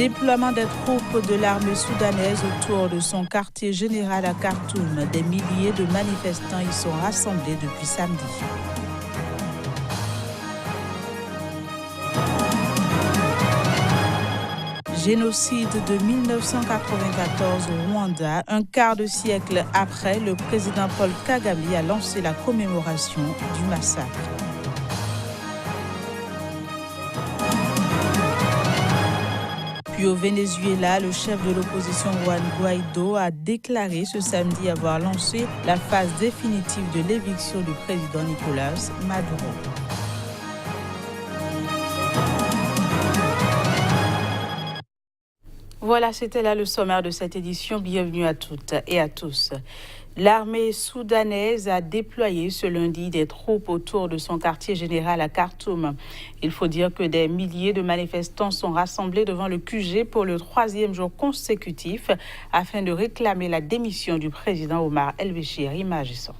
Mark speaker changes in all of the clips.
Speaker 1: Déploiement des troupes de l'armée soudanaise autour de son quartier général à Khartoum. Des milliers de manifestants y sont rassemblés depuis samedi. Génocide de 1994 au Rwanda. Un quart de siècle après, le président Paul Kagame a lancé la commémoration du massacre. Puis au Venezuela, le chef de l'opposition Juan Guaido a déclaré ce samedi avoir lancé la phase définitive de l'éviction du président Nicolás Maduro. Voilà, c'était là le sommaire de cette édition. Bienvenue à toutes et à tous. L'armée soudanaise a déployé ce lundi des troupes autour de son quartier général à Khartoum. Il faut dire que des milliers de manifestants sont rassemblés devant le QG pour le 3e jour consécutif afin de réclamer la démission du président Omar El-Béchir. Images et sons.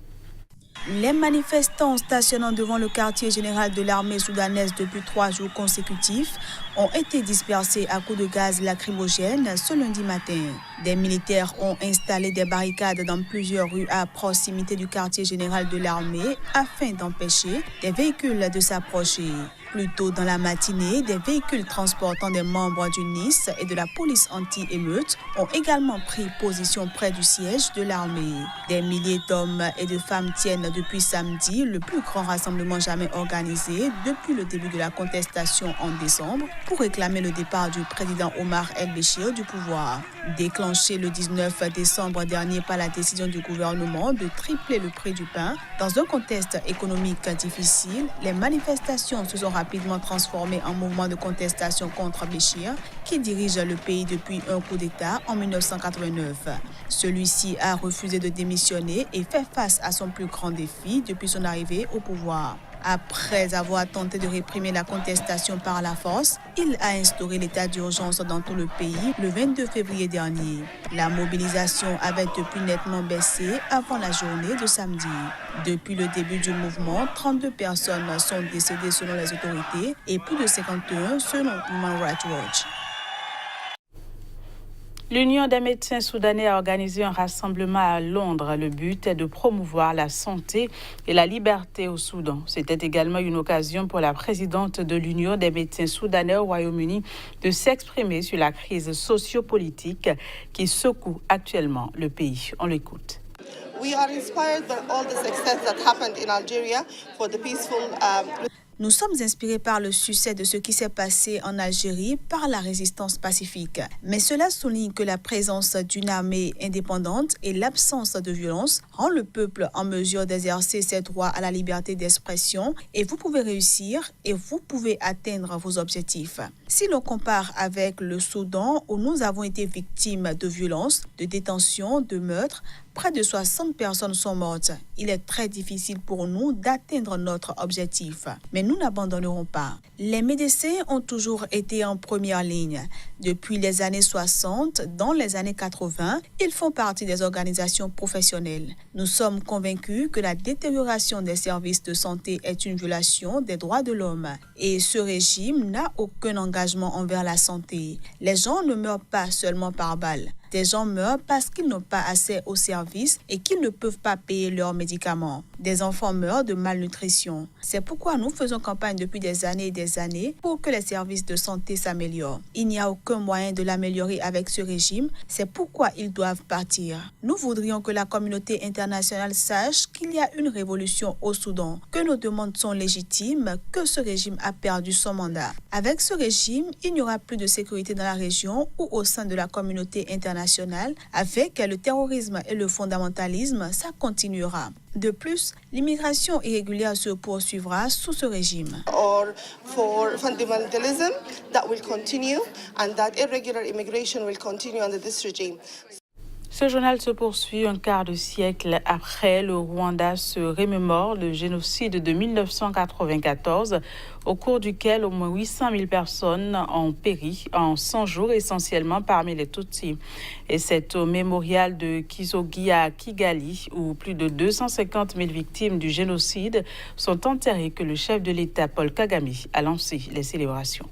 Speaker 1: Les manifestants stationnant devant le quartier général de l'armée soudanaise depuis 3 jours consécutifs ont été dispersés à coups de gaz lacrymogène ce lundi matin. Des militaires ont installé des barricades dans plusieurs rues à proximité du quartier général de l'armée afin d'empêcher des véhicules de s'approcher. Plus tôt dans la matinée, des véhicules transportant des membres du NIS et de la police anti-émeute ont également pris position près du siège de l'armée. Des milliers d'hommes et de femmes tiennent depuis samedi le plus grand rassemblement jamais organisé depuis le début de la contestation en décembre pour réclamer le départ du président Omar El-Béchir du pouvoir. Déclenché le 19 décembre dernier par la décision du gouvernement de tripler le prix du pain, dans un contexte économique difficile, les manifestations se sont rapidement transformées en mouvement de contestation contre Béchir, qui dirige le pays depuis un coup d'État en 1989. Celui-ci a refusé de démissionner et fait face à son plus grand défi depuis son arrivée au pouvoir. Après avoir tenté de réprimer la contestation par la force, il a instauré l'état d'urgence dans tout le pays le 22 février dernier. La mobilisation avait depuis nettement baissé avant la journée de samedi. Depuis le début du mouvement, 32 personnes sont décédées selon les autorités et plus de 51 selon Human Rights Watch. L'Union des médecins soudanais a organisé un rassemblement à Londres. Le but est de promouvoir la santé et la liberté au Soudan. C'était également une occasion pour la présidente de l'Union des médecins soudanais au Royaume-Uni de s'exprimer sur la crise sociopolitique qui secoue actuellement le pays. On l'écoute.
Speaker 2: We are inspired by all the success that happened in Algeria for the peaceful
Speaker 1: Nous sommes inspirés par le succès de ce qui s'est passé en Algérie par la résistance pacifique. Mais cela souligne que la présence d'une armée indépendante et l'absence de violence rend le peuple en mesure d'exercer ses droits à la liberté d'expression et vous pouvez réussir et vous pouvez atteindre vos objectifs. Si l'on compare avec le Soudan où nous avons été victimes de violences, de détention, de meurtres, près de 60 personnes sont mortes. Il est très difficile pour nous d'atteindre notre objectif. Mais nous n'abandonnerons pas. Les médecins ont toujours été en première ligne. Depuis les années 60, dans les années 80, ils font partie des organisations professionnelles. Nous sommes convaincus que la détérioration des services de santé est une violation des droits de l'homme. Et ce régime n'a aucun engagement envers la santé. Les gens ne meurent pas seulement par balle. Des gens meurent parce qu'ils n'ont pas accès aux services et qu'ils ne peuvent pas payer leurs médicaments. Des enfants meurent de malnutrition. C'est pourquoi nous faisons campagne depuis des années et des années pour que les services de santé s'améliorent. Il n'y a aucun moyen de l'améliorer avec ce régime. C'est pourquoi ils doivent partir. Nous voudrions que la communauté internationale sache qu'il y a une révolution au Soudan, que nos demandes sont légitimes, que ce régime a perdu son mandat. Avec ce régime, il n'y aura plus de sécurité dans la région ou au sein de la communauté internationale. Avec le terrorisme et le fondamentalisme, ça continuera. De plus, l'immigration irrégulière se poursuivra sous ce régime.
Speaker 2: Or for fundamentalism that will continue and that irregular immigration will continue under this regime.
Speaker 1: Ce journal se poursuit un quart de siècle après. Le Rwanda se remémore le génocide de 1994, au cours duquel au moins 800 000 personnes ont péri en 100 jours, essentiellement parmi les Tutsis. Et c'est au mémorial de Kizogi à Kigali, où plus de 250 000 victimes du génocide sont enterrées, que le chef de l'État, Paul Kagame, a lancé les célébrations.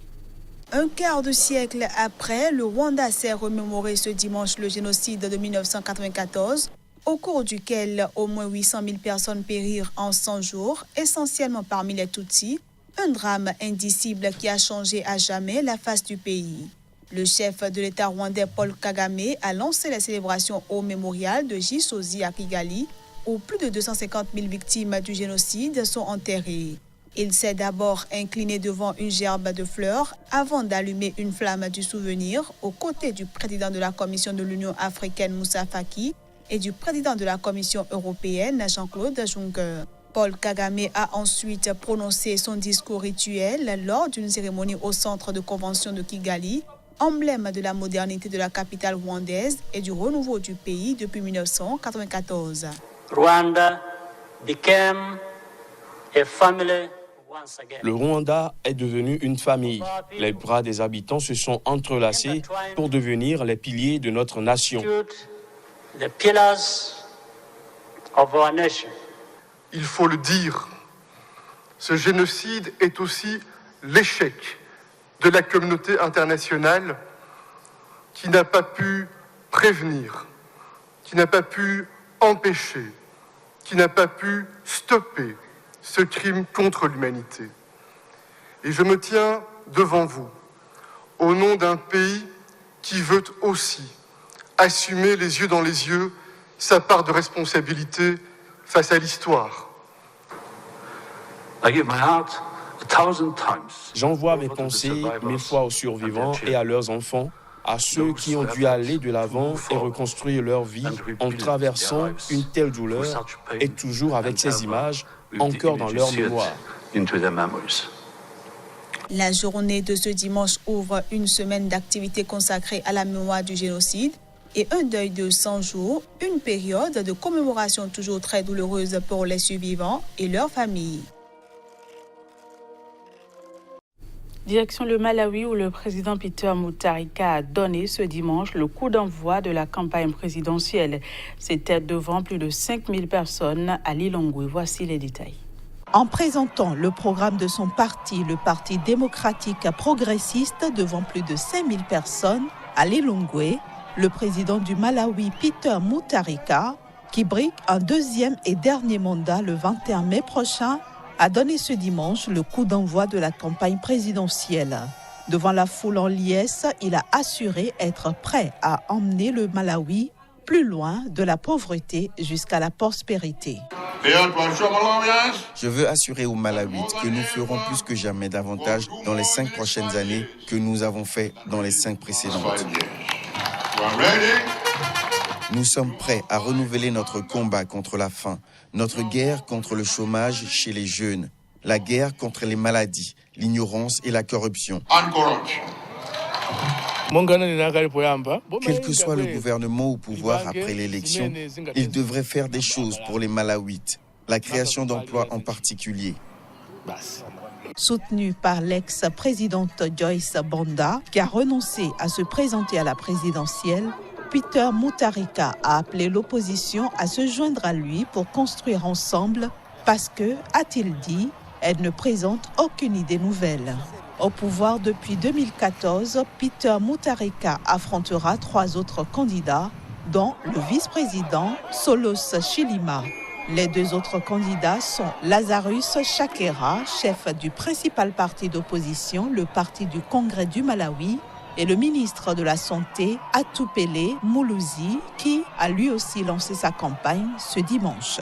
Speaker 3: Un quart de siècle après, le Rwanda s'est remémoré ce dimanche le génocide de 1994, au cours duquel au moins 800 000 personnes périrent en 100 jours, essentiellement parmi les Tutsis, un drame indicible qui a changé à jamais la face du pays. Le chef de l'État rwandais Paul Kagame a lancé les célébrations au mémorial de Gisozi à Kigali, où plus de 250 000 victimes du génocide sont enterrées. Il s'est d'abord incliné devant une gerbe de fleurs avant d'allumer une flamme du souvenir aux côtés du président de la Commission de l'Union africaine Moussa Faki et du président de la Commission européenne Jean-Claude Juncker. Paul Kagame a ensuite prononcé son discours rituel lors d'une cérémonie au centre de convention de Kigali, emblème de la modernité de la capitale rwandaise et du renouveau du pays depuis 1994.
Speaker 4: Rwanda became a family.
Speaker 5: Le Rwanda est devenu une famille. Les bras des habitants se sont entrelacés pour devenir les piliers de notre nation.
Speaker 6: Il faut le dire, ce génocide est aussi l'échec de la communauté internationale qui n'a pas pu prévenir, qui n'a pas pu empêcher, qui n'a pas pu stopper ce crime contre l'humanité. Et je me tiens devant vous, au nom d'un pays qui veut aussi assumer les yeux dans les yeux sa part de responsabilité face à l'histoire.
Speaker 5: J'envoie mes pensées 1000 fois aux survivants et à leurs enfants, à ceux qui ont dû aller de l'avant et reconstruire leur vie en traversant une telle douleur et toujours avec ces images encore dans leur mémoire.
Speaker 3: La journée de ce dimanche ouvre une semaine d'activités consacrées à la mémoire du génocide et un deuil de 100 jours, une période de commémoration toujours très douloureuse pour les survivants et leurs familles.
Speaker 1: Direction le Malawi où le président Peter Mutharika a donné ce dimanche le coup d'envoi de la campagne présidentielle. C'était devant plus de 5000 personnes à Lilongwe. Voici les détails.
Speaker 7: En présentant le programme de son parti, le Parti démocratique progressiste, devant plus de 5000 personnes à Lilongwe, le président du Malawi, Peter Mutharika, qui brigue un deuxième et dernier mandat le 21 mai prochain, a donné ce dimanche le coup d'envoi de la campagne présidentielle. Devant la foule en liesse, il a assuré être prêt à emmener le Malawi plus loin de la pauvreté jusqu'à la prospérité.
Speaker 8: Je veux assurer aux Malawites que nous ferons plus que jamais davantage dans les 5 prochaines années que nous avons fait dans les 5 précédentes. Nous sommes prêts à renouveler notre combat contre la faim, notre guerre contre le chômage chez les jeunes, la guerre contre les maladies, l'ignorance et la corruption. Quel que soit le gouvernement au pouvoir après l'élection, il devrait faire des choses pour les Malawites, la création d'emplois en particulier.
Speaker 7: Soutenu par l'ex-présidente Joyce Banda, qui a renoncé à se présenter à la présidentielle, Peter Mutharika a appelé l'opposition à se joindre à lui pour construire ensemble parce que, a-t-il dit, elle ne présente aucune idée nouvelle. Au pouvoir depuis 2014, Peter Mutharika affrontera 3 autres candidats, dont le vice-président Solos Chilima. Les 2 autres candidats sont Lazarus Chakwera, chef du principal parti d'opposition, le Parti du Congrès du Malawi, et le ministre de la Santé, Atupele Muluzi, qui a lui aussi lancé sa campagne ce dimanche.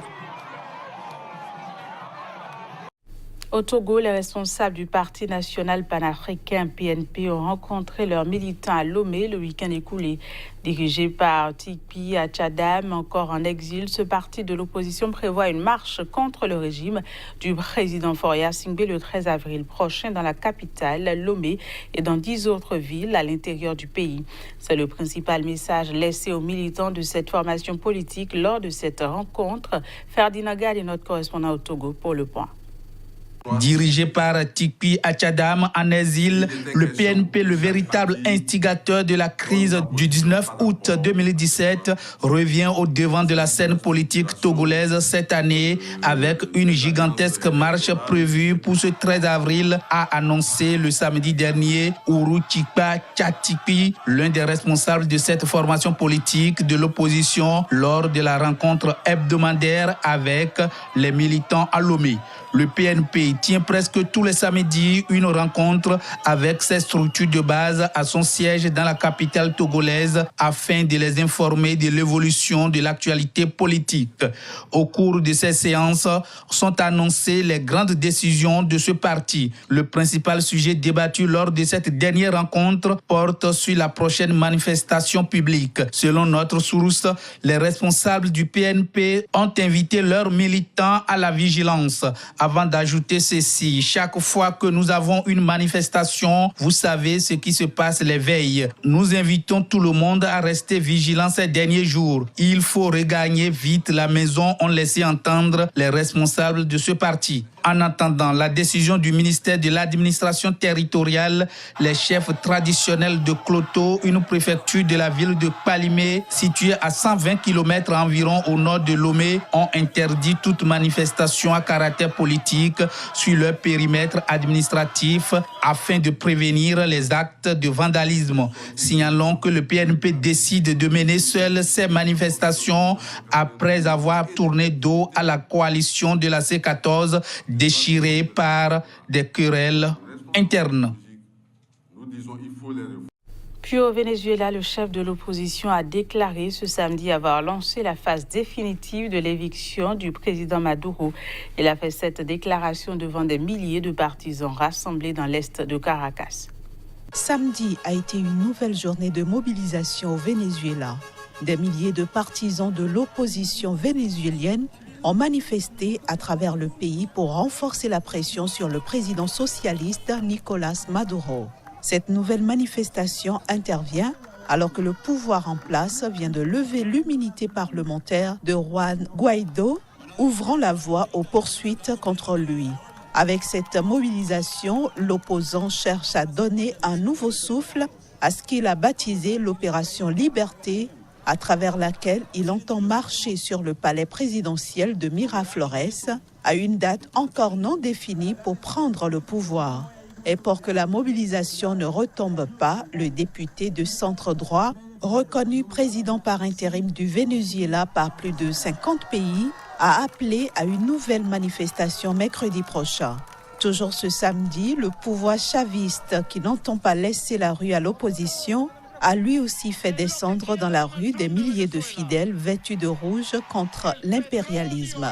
Speaker 1: Au Togo, les responsables du Parti national panafricain PNP ont rencontré leurs militants à Lomé le week-end écoulé. Dirigé par Tikpi Achadam, encore en exil, ce parti de l'opposition prévoit une marche contre le régime du président Faure Singbe le 13 avril prochain dans la capitale, Lomé, et dans 10 autres villes à l'intérieur du pays. C'est le principal message laissé aux militants de cette formation politique lors de cette rencontre. Ferdinand Gall est notre correspondant au Togo pour Le Point.
Speaker 9: Dirigé par Tikpi Achadam en exil, le PNP, le véritable instigateur de la crise du 19 août 2017, revient au devant de la scène politique togolaise cette année avec une gigantesque marche prévue pour ce 13 avril, a annoncé le samedi dernier Ourou Tikpa Tchatikpi, l'un des responsables de cette formation politique de l'opposition lors de la rencontre hebdomadaire avec les militants à Lomé. Le PNP tient presque tous les samedis une rencontre avec ses structures de base à son siège dans la capitale togolaise afin de les informer de l'évolution de l'actualité politique. Au cours de ces séances sont annoncées les grandes décisions de ce parti. Le principal sujet débattu lors de cette dernière rencontre porte sur la prochaine manifestation publique. Selon notre source, les responsables du PNP ont invité leurs militants à la vigilance. Avant d'ajouter ceci, chaque fois que nous avons une manifestation, vous savez ce qui se passe les veilles. Nous invitons tout le monde à rester vigilant ces derniers jours. Il faut regagner vite la maison, ont laissé entendre les responsables de ce parti. En attendant la décision du ministère de l'administration territoriale, les chefs traditionnels de Kloto, une préfecture de la ville de Palimé, située à 120 km environ au nord de Lomé, ont interdit toute manifestation à caractère politique sur leur périmètre administratif afin de prévenir les actes de vandalisme. Signalons que le PNP décide de mener seul ces manifestations après avoir tourné dos à la coalition de la C14 déchirée par des querelles internes.
Speaker 1: Puis au Venezuela, le chef de l'opposition a déclaré ce samedi avoir lancé la phase définitive de l'éviction du président Maduro. Il a fait cette déclaration devant des milliers de partisans rassemblés dans l'est de Caracas.
Speaker 7: Samedi a été une nouvelle journée de mobilisation au Venezuela. Des milliers de partisans de l'opposition vénézuélienne ont manifesté à travers le pays pour renforcer la pression sur le président socialiste Nicolás Maduro. Cette nouvelle manifestation intervient alors que le pouvoir en place vient de lever l'immunité parlementaire de Juan Guaidó, ouvrant la voie aux poursuites contre lui. Avec cette mobilisation, l'opposant cherche à donner un nouveau souffle à ce qu'il a baptisé l'opération Liberté, à travers laquelle il entend marcher sur le palais présidentiel de Miraflores à une date encore non définie pour prendre le pouvoir. Et pour que la mobilisation ne retombe pas, le député de centre-droit, reconnu président par intérim du Venezuela par plus de 50 pays, a appelé à une nouvelle manifestation mercredi prochain. Toujours ce samedi, le pouvoir chaviste, qui n'entend pas laisser la rue à l'opposition, a lui aussi fait descendre dans la rue des milliers de fidèles vêtus de rouge contre l'impérialisme.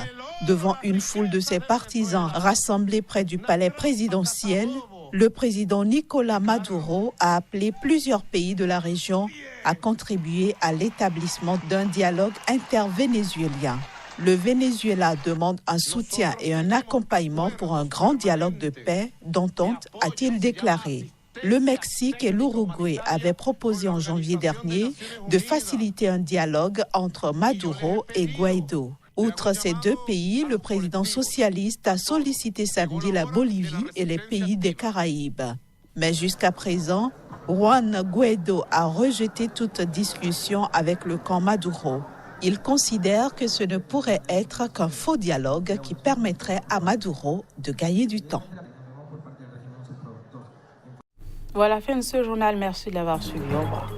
Speaker 7: Devant une foule de ses partisans rassemblés près du palais présidentiel, le président Nicolás Maduro a appelé plusieurs pays de la région à contribuer à l'établissement d'un dialogue intervénézuélien. Le Venezuela demande un soutien et un accompagnement pour un grand dialogue de paix, d'entente, a-t-il déclaré. Le Mexique et l'Uruguay avaient proposé en janvier dernier de faciliter un dialogue entre Maduro et Guaidó. Outre ces deux pays, le président socialiste a sollicité samedi la Bolivie et les pays des Caraïbes. Mais jusqu'à présent, Juan Guaidó a rejeté toute discussion avec le camp Maduro. Il considère que ce ne pourrait être qu'un faux dialogue qui permettrait à Maduro de gagner du temps.
Speaker 1: Voilà, fin de ce journal. Merci de l'avoir suivi. Au revoir.